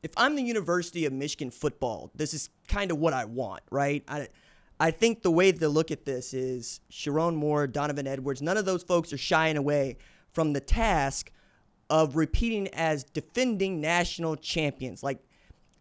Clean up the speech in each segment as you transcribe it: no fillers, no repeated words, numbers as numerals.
if I'm the University of Michigan football, this is kind of what I want, right? I think the way to look at this is Sherrone Moore, Donovan Edwards, none of those folks are shying away from the task of repeating as defending national champions. Like,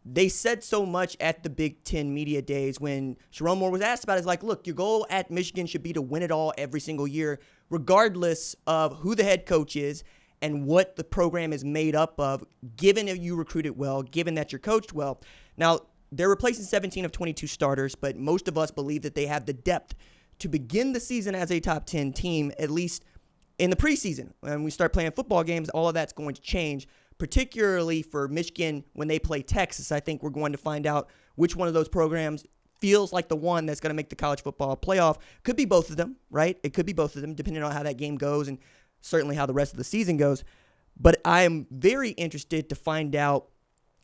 they said so much at the Big Ten media days when Sherrone Moore was asked about it. It's like, look, your goal at Michigan should be to win it all every single year, regardless of who the head coach is and what the program is made up of, given that you recruited well, given that you're coached well. Now, they're replacing 17 of 22 starters, but most of us believe that they have the depth to begin the season as a top 10 team, at least in the preseason. When we start playing football games, all of that's going to change, particularly for Michigan when they play Texas. I think we're going to find out which one of those programs feels like the one that's going to make the college football playoff. Could be both of them, right? It could be both of them, depending on how that game goes and certainly how the rest of the season goes. But I am very interested to find out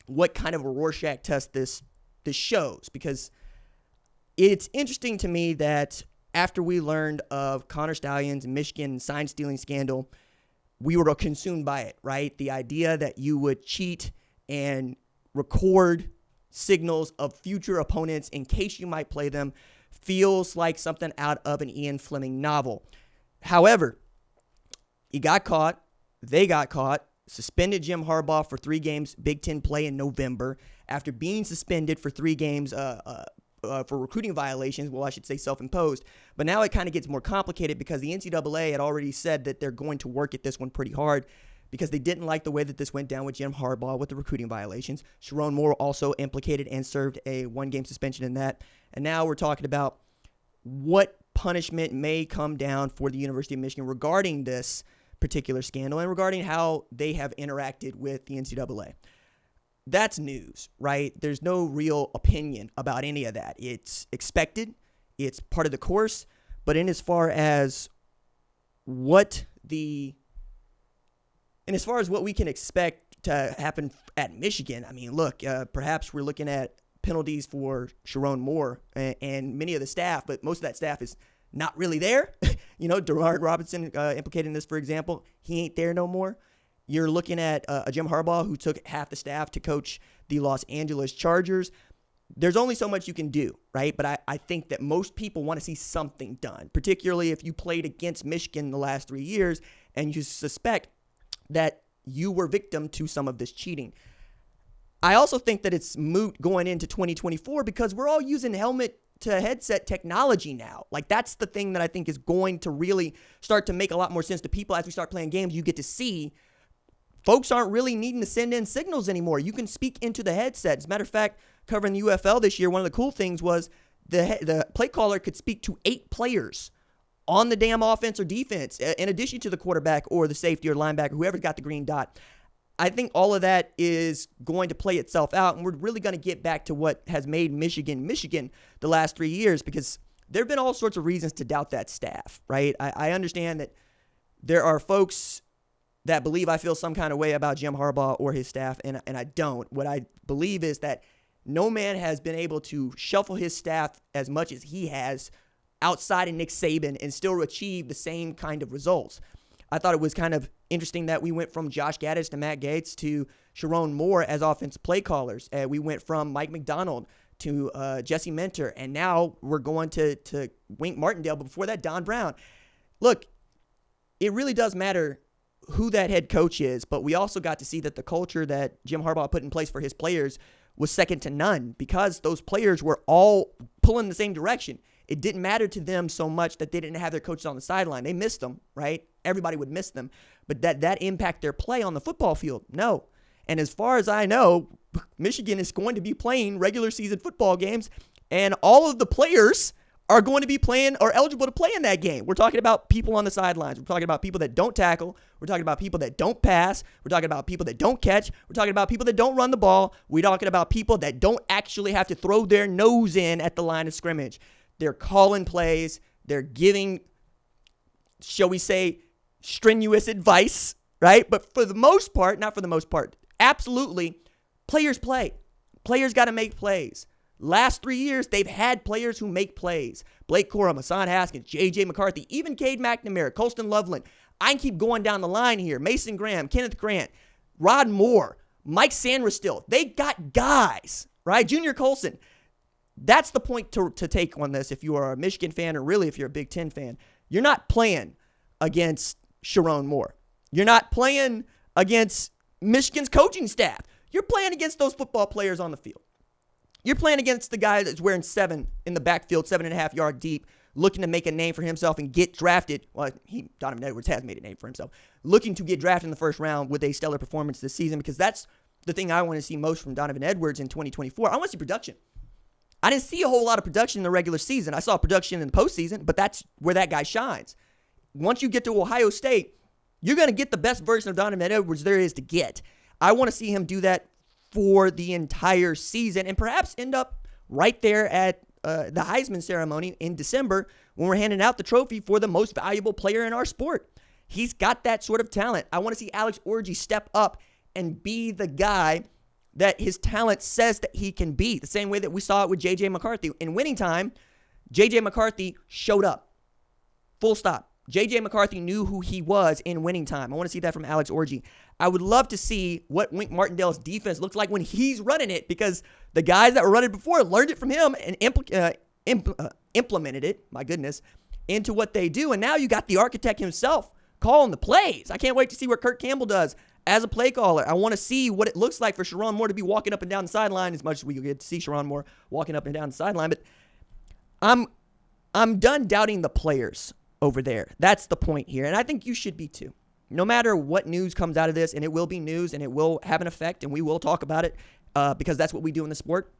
what kind of a Rorschach test this shows, because it's interesting to me that after we learned of Connor Stalions' Michigan sign-stealing scandal, we were consumed by it, right? The idea that you would cheat and record signals of future opponents in case you might play them feels like something out of an Ian Fleming novel. However, he got caught. They got caught. Suspended Jim Harbaugh for 3 games Big Ten play in November after being suspended for 3 games for recruiting violations. Well, I should say self-imposed. But now it kind of gets more complicated because the NCAA had already said that they're going to work at this one pretty hard because they didn't like the way that this went down with Jim Harbaugh with the recruiting violations. Sherrone Moore also implicated and served a 1-game suspension in that. And now we're talking about what punishment may come down for the University of Michigan regarding this particular scandal and regarding how they have interacted with the NCAA. That's news, right? There's no real opinion about any of that. It's expected. It's part of the course. But in as far as what we can expect to happen at Michigan, I mean, look, perhaps we're looking at penalties for Sherrone Moore and many of the staff, but most of that staff is not really there. Derard Robinson implicated in this, for example, he ain't there no more. You're looking at a Jim Harbaugh who took half the staff to coach the Los Angeles Chargers. There's only so much you can do, right? But I think that most people want to see something done, particularly if you played against Michigan the last 3 years and you suspect that you were victim to some of this cheating. I also think that it's moot going into 2024 because we're all using helmet to headset technology now. Like, that's the thing that I think is going to really start to make a lot more sense to people as we start playing games. You get to see folks aren't really needing to send in signals anymore. You can speak into the headset. As a matter of fact, covering the UFL this year, one of the cool things was the play caller could speak to 8 players on the damn offense or defense, in addition to the quarterback or the safety or linebacker, whoever got the green dot. I think all of that is going to play itself out, and we're really going to get back to what has made Michigan the last 3 years, because there have been all sorts of reasons to doubt that staff, right? I understand that there are folks that believe I feel some kind of way about Jim Harbaugh or his staff, and I don't. What I believe is that no man has been able to shuffle his staff as much as he has outside of Nick Saban and still achieve the same kind of results. I thought it was kind of interesting that we went from Josh Gaddis to Matt Gaetz to Sherrone Moore as offensive play callers. We went from Mike McDonald to Jesse Minter, and now we're going to Wink Martindale, but before that, Don Brown. Look, it really does matter who that head coach is, but we also got to see that the culture that Jim Harbaugh put in place for his players was second to none because those players were all pulling the same direction. It didn't matter to them so much that they didn't have their coaches on the sideline. They missed them, right? Everybody would miss them. But that impact their play on the football field? No. And as far as I know, Michigan is going to be playing regular season football games, and all of the players are going to be playing or eligible to play in that game. We're talking about people on the sidelines. We're talking about people that don't tackle. We're talking about people that don't pass. We're talking about people that don't catch. We're talking about people that don't run the ball. We're talking about people that don't actually have to throw their nose in at the line of scrimmage. They're calling plays. They're giving, shall we say, strenuous advice, right? But for the most part, not for the most part, absolutely, players play. Players got to make plays. Last 3 years, they've had players who make plays. Blake Corum, Hassan Haskins, J.J. McCarthy, even Cade McNamara, Colston Loveland. I can keep going down the line here. Mason Graham, Kenneth Grant, Rod Moore, Mike Sandra still. They got guys, right? Junior Colson. That's the point to take on this if you are a Michigan fan or really if you're a Big Ten fan. You're not playing against Sherrone Moore. You're not playing against Michigan's coaching staff. You're playing against those football players on the field. You're playing against the guy that's wearing 7 in the backfield, 7.5 yard deep, looking to make a name for himself and get drafted. Well, Donovan Edwards has made a name for himself. Looking to get drafted in the first round with a stellar performance this season, because that's the thing I want to see most from Donovan Edwards in 2024. I want to see production. I didn't see a whole lot of production in the regular season. I saw production in the postseason, but that's where that guy shines. Once you get to Ohio State, you're going to get the best version of Donovan Edwards there is to get. I want to see him do that for the entire season and perhaps end up right there at the Heisman ceremony in December when we're handing out the trophy for the most valuable player in our sport. He's got that sort of talent. I want to see Alex Orji step up and be the guy that his talent says that he can be, the same way that we saw it with J.J. McCarthy. In winning time, J.J. McCarthy showed up. Full stop. J.J. McCarthy knew who he was in winning time. I want to see that from Alex Orji. I would love to see what Wink Martindale's defense looks like when he's running it, because the guys that were running before learned it from him and implemented it, my goodness, into what they do. And now you got the architect himself calling the plays. I can't wait to see what Kurt Campbell does as a play caller. I want to see what it looks like for Sherrone Moore to be walking up and down the sideline, as much as we get to see Sherrone Moore walking up and down the sideline. But I'm done doubting the players over there. That's the point here. And I think you should be too. No matter what news comes out of this, and it will be news and it will have an effect and we will talk about it because that's what we do in the sport.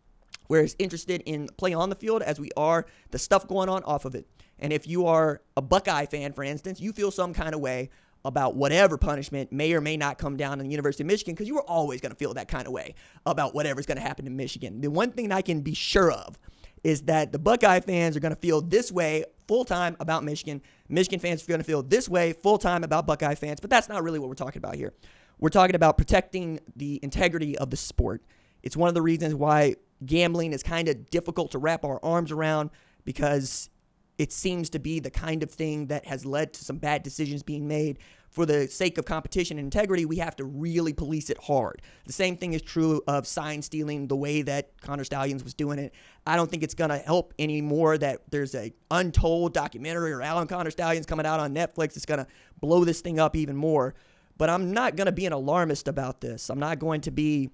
We're as interested in play on the field as we are the stuff going on off of it. And if you are a Buckeye fan, for instance, you feel some kind of way about whatever punishment may or may not come down in the University of Michigan, because you are always going to feel that kind of way about whatever's going to happen in Michigan. The one thing I can be sure of is that the Buckeye fans are going to feel this way full-time about Michigan. Michigan fans are going to feel this way full-time about Buckeye fans, but that's not really what we're talking about here. We're talking about protecting the integrity of the sport. It's one of the reasons why gambling is kind of difficult to wrap our arms around, because it seems to be the kind of thing that has led to some bad decisions being made. For the sake of competition and integrity, we have to really police it hard. The same thing is true of sign stealing, the way that Connor Stallions was doing it. I don't think it's going to help anymore that there's a untold documentary or Alan Connor Stallions coming out on Netflix. It's going to blow this thing up even more. But I'm not going to be an alarmist about this. I'm not going to be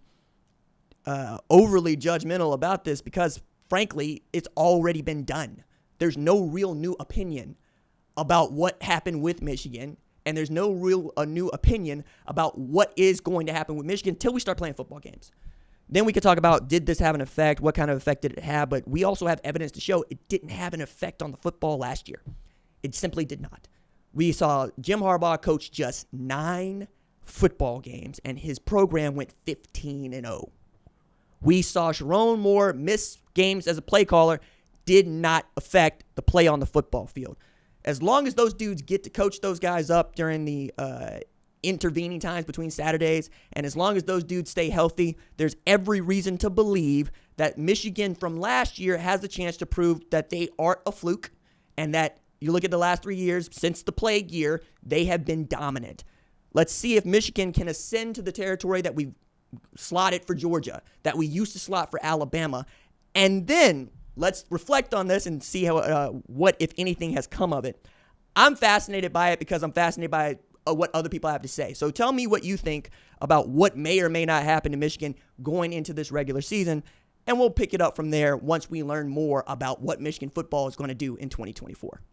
overly judgmental about this because, frankly, it's already been done. There's no real new opinion about what happened with Michigan, and there's no real new opinion about what is going to happen with Michigan until we start playing football games. Then we could talk about, did this have an effect? What kind of effect did it have? But we also have evidence to show it didn't have an effect on the football last year. It simply did not. We saw Jim Harbaugh coach just 9 football games, and his program went 15-0. We saw Sherrone Moore miss games as a play caller, did not affect the play on the football field. As long as those dudes get to coach those guys up during the intervening times between Saturdays, and as long as those dudes stay healthy, there's every reason to believe that Michigan from last year has a chance to prove that they aren't a fluke, and that you look at the last 3 years since the plague year, they have been dominant. Let's see if Michigan can ascend to the territory that we've slotted for Georgia, that we used to slot for Alabama, and then let's reflect on this and see how what, if anything, has come of it. I'm fascinated by it because I'm fascinated by what other people have to say. So tell me what you think about what may or may not happen to Michigan going into this regular season, and we'll pick it up from there once we learn more about what Michigan football is going to do in 2024.